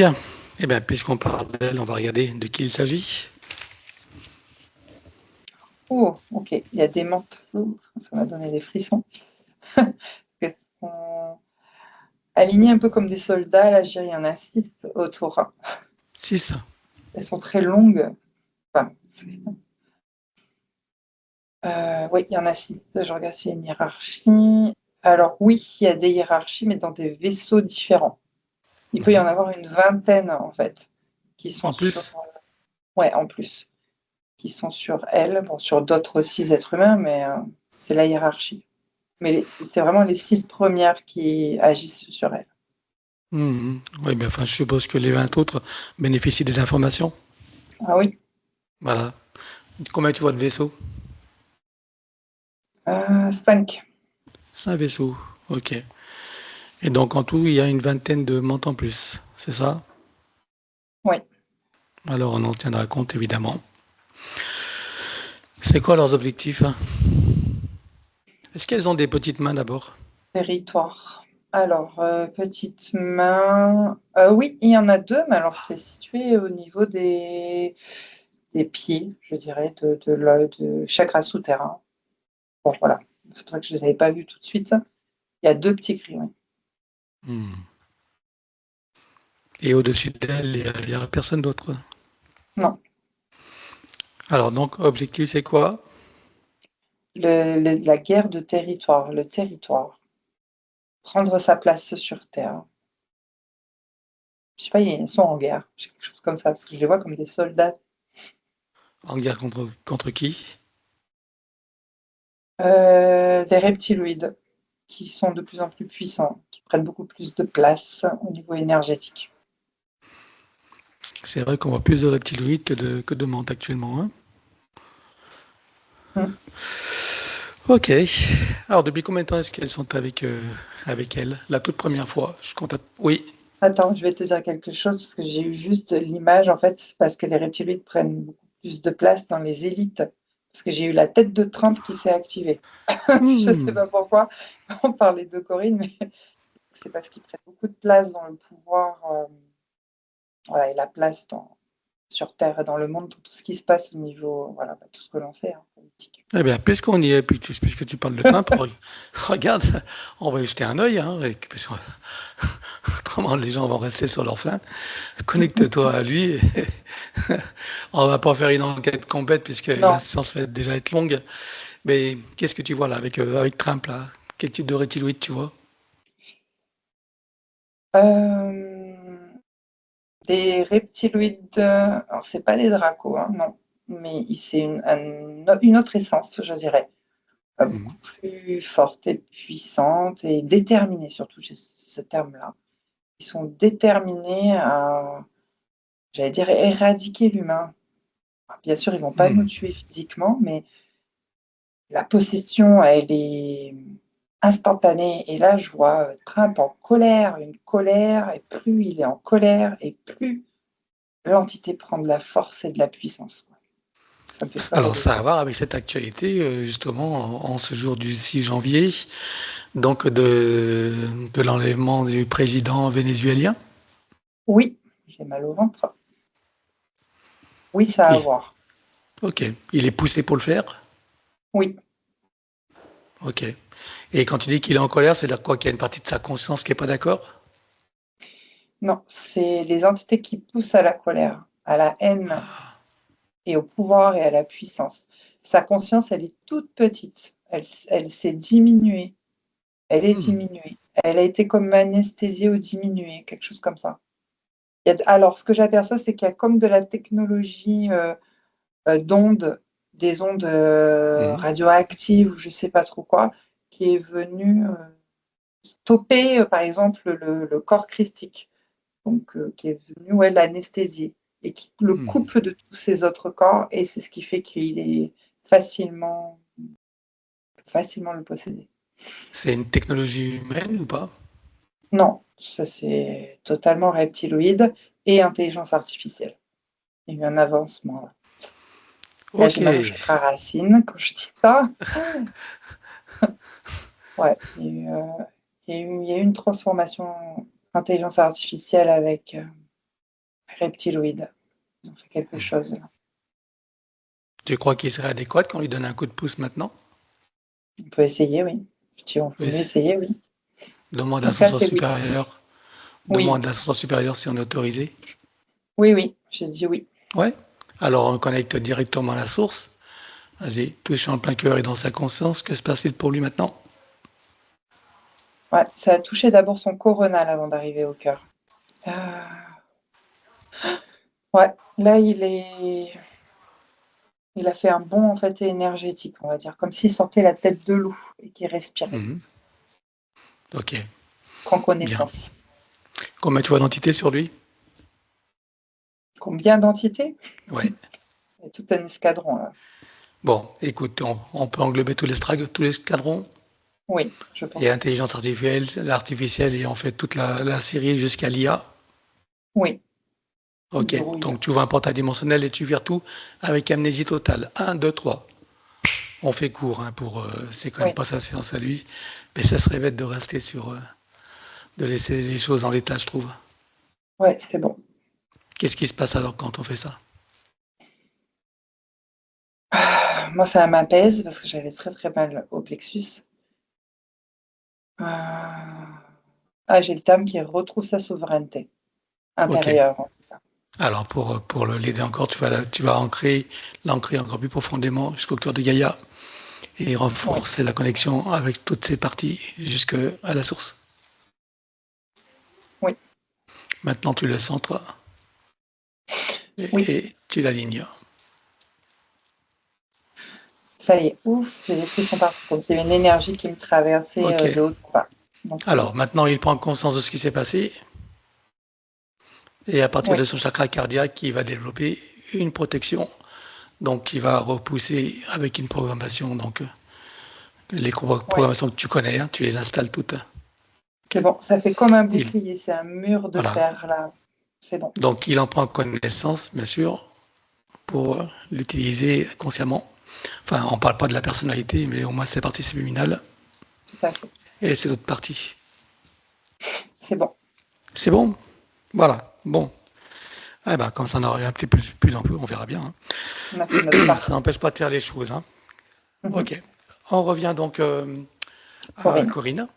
Bien. Eh bien, puisqu'on parle d'elle, on va regarder de qui il s'agit. Oh, ok, il y a des mantes. Ouh, ça m'a donné des frissons. Elles sont alignées un peu comme des soldats. Là, je dirais, il y en a 6 autour. 6. Elles sont très longues. Enfin, oui, il y en a 6. Je regarde s'il y a une hiérarchie. Alors oui, il y a des hiérarchies, mais dans des vaisseaux différents. Il peut y en avoir une vingtaine, en fait, qui sont En sur... plus. Ouais, en plus, qui sont sur elle. Bon, sur d'autres 6 êtres humains, mais c'est la hiérarchie. Mais c'est vraiment les 6 premières qui agissent sur elle. Oui, mais enfin, je suppose que les 20 autres bénéficient des informations. Ah oui, Voilà. Combien tu vois de vaisseaux? 5. 5 vaisseaux. Ok. Et donc, en tout, il y a une vingtaine de montes en plus. C'est ça? Oui. Alors, on en tiendra compte, évidemment. C'est quoi leurs objectifs, hein? Est-ce qu'elles ont des petites mains d'abord? Territoire. Alors, petite main. Oui, il y en a 2, mais alors c'est situé au niveau des pieds, je dirais, de chakra souterrain. Bon, voilà. C'est pour ça que je ne les avais pas vus tout de suite. Il y a 2 petits cris, oui. Hmm. Et au-dessus d'elles, il y a personne d'autre. Non. Alors, donc, objectif, c'est quoi? La guerre de territoire, le territoire. Prendre sa place sur Terre. Je sais pas, ils sont en guerre, quelque chose comme ça, parce que je les vois comme des soldats. En guerre contre qui? Des reptiloïdes qui sont de plus en plus puissants, qui prennent beaucoup plus de place au niveau énergétique. C'est vrai qu'on voit plus de reptiloïdes que de mantes actuellement, hein. Mmh. Ok. Alors, depuis combien de temps est-ce qu'elles sont avec elle? La toute première fois, je compte. Oui. Attends, je vais te dire quelque chose parce que j'ai eu juste l'image, en fait, c'est parce que les reptiloïdes prennent beaucoup plus de place dans les élites. Parce que j'ai eu la tête de Trump qui s'est activée. Je ne sais Hmm. pas pourquoi on parlait de Corinne, mais c'est parce qu'ils prennent beaucoup de place dans le pouvoir, voilà, et la place sur Terre et dans le monde, tout ce qui se passe au niveau, voilà, tout ce que l'on sait, hein, politique. Eh bien, puisqu'on y est, puisque tu parles de Trump, regarde, on va y jeter un œil, hein, parce que autrement les gens vont rester sur leur faim. Connecte-toi à lui. On va pas faire une enquête complète puisque la Non. séance va déjà être longue. Mais qu'est-ce que tu vois là avec Trump là? Quel type de reptiloïde tu vois? Euh, Des reptiloïdes, alors c'est pas les dracos, hein, non, mais c'est une autre essence, je dirais, beaucoup Mhm. plus forte et puissante et déterminée, surtout, j'ai ce terme-là. Ils sont déterminés à, j'allais dire, éradiquer l'humain. Bien sûr, ils vont pas nous Hmm. tuer physiquement, mais la possession, elle est instantanée. Et là, je vois Trump en colère, une colère, et plus il est en colère, et plus l'entité prend de la force et de la puissance. Ça me fait peur au Alors ça a à début. voir avec cette actualité, justement, en ce jour du 6 janvier, donc de l'enlèvement du président vénézuélien. Oui, j'ai mal au ventre. Oui, ça a à Et, voir. ok, il est poussé pour le faire. Oui, Ok. Et quand tu dis qu'il est en colère, c'est-à-dire quoi? Qu'il y a une partie de sa conscience qui n'est pas d'accord? non, c'est les entités qui poussent à la colère, à la haine et au pouvoir et à la puissance. Sa conscience, elle est toute petite. Elle s'est diminuée. Elle est Hmm. diminuée. Elle a été comme anesthésiée ou diminuée, quelque chose comme ça. Alors, ce que j'aperçois, c'est qu'il y a comme de la technologie d'ondes, des ondes Mhm. radioactives ou je ne sais pas trop quoi, qui est venue stopper, par exemple, le corps christique, donc qui est venu, ouais, l'anesthésier et qui le Hmm. coupe de tous ses autres corps et c'est ce qui fait qu'il est facilement le posséder. C'est une technologie humaine ou pas? Non, ça c'est totalement reptiloïde et intelligence artificielle. Il y a eu un avancement là. Là, Ok. j'ai mal au chakra racine quand je dis ça. Ouais, il y a eu une transformation intelligence artificielle avec. reptiloïde. On fait quelque Hmm. chose là. Tu crois qu'il serait adéquat qu'on lui donne un coup de pouce maintenant? On peut essayer, oui. Je dis, on vaut Oui, mieux essayer, oui. demande à Donc là, l'ascenseur c'est oui. supérieur. Oui, Demande à l'ascenseur supérieur si on est autorisé. oui, oui. J'ai dit oui. Ouais. Alors on connecte directement à la source. Vas-y, touchant le plein cœur et dans sa conscience, que se passe-t-il pour lui maintenant? Ouais, ça a touché d'abord son coronal avant d'arriver au cœur. Ouais, là, il a fait un bond en fait énergétique, on va dire, comme s'il sortait la tête de loup et qu'il respirait. Mhm. Ok, Prend bien. connaissance. Combien tu vois d'entités sur lui? Combien d'entités? Ouais. Il y a tout un escadron là. Bon, écoute, on peut englober tous les escadrons Oui, je et pense. intelligence artificielle et en fait toute la série jusqu'à l'IA. Oui, Ok, bureau IA. donc tu ouvres un portail dimensionnel et tu vires tout avec amnésie totale. Un, 2, 3. On fait court hein, c'est quand même Oui, pas sa séance à lui, mais ça serait bête de rester de laisser les choses en l'état, je trouve. ouais, c'est bon. Qu'est-ce qui se passe alors quand on fait ça? Moi, ça m'apaise parce que j'avais très très mal au plexus. J'ai le TAM qui retrouve sa souveraineté Ok. intérieure. Alors l'aider encore, tu vas l'ancrer encore plus profondément jusqu'au cœur de Gaïa et Oui, renforcer la connexion avec toutes ces parties jusqu'à la source. oui, Maintenant, tu le centres oui. et tu l'alignes. Ça y est, ouf, j'ai des frissons partout, comme s'il y avait une énergie qui me traversait Ok. de haut en bas. Donc c'est bon. Alors, maintenant, il prend conscience de ce qui s'est passé et à partir Oui, de son chakra cardiaque, il va développer une protection. Donc, il va repousser avec une programmation. Donc, les oui. programmations que tu connais, hein, tu les installes toutes. C'est bon, ça fait comme un Il, bouclier, c'est un mur de voilà. fer là. C'est bon. Donc, il en prend connaissance, bien sûr, pour l'utiliser consciemment. Enfin, on ne parle pas de la personnalité, mais au moins ses parties subliminales Tout à fait. et ses autres parties. C'est bon. C'est bon? Voilà. Bon. Eh ben, comme ça on aura un petit peu plus en peu, on verra bien. On a fait notre Hein. Ça part. n'empêche pas de faire les choses. Hein. Mhm. Ok. On revient donc à Corinne. Corinne.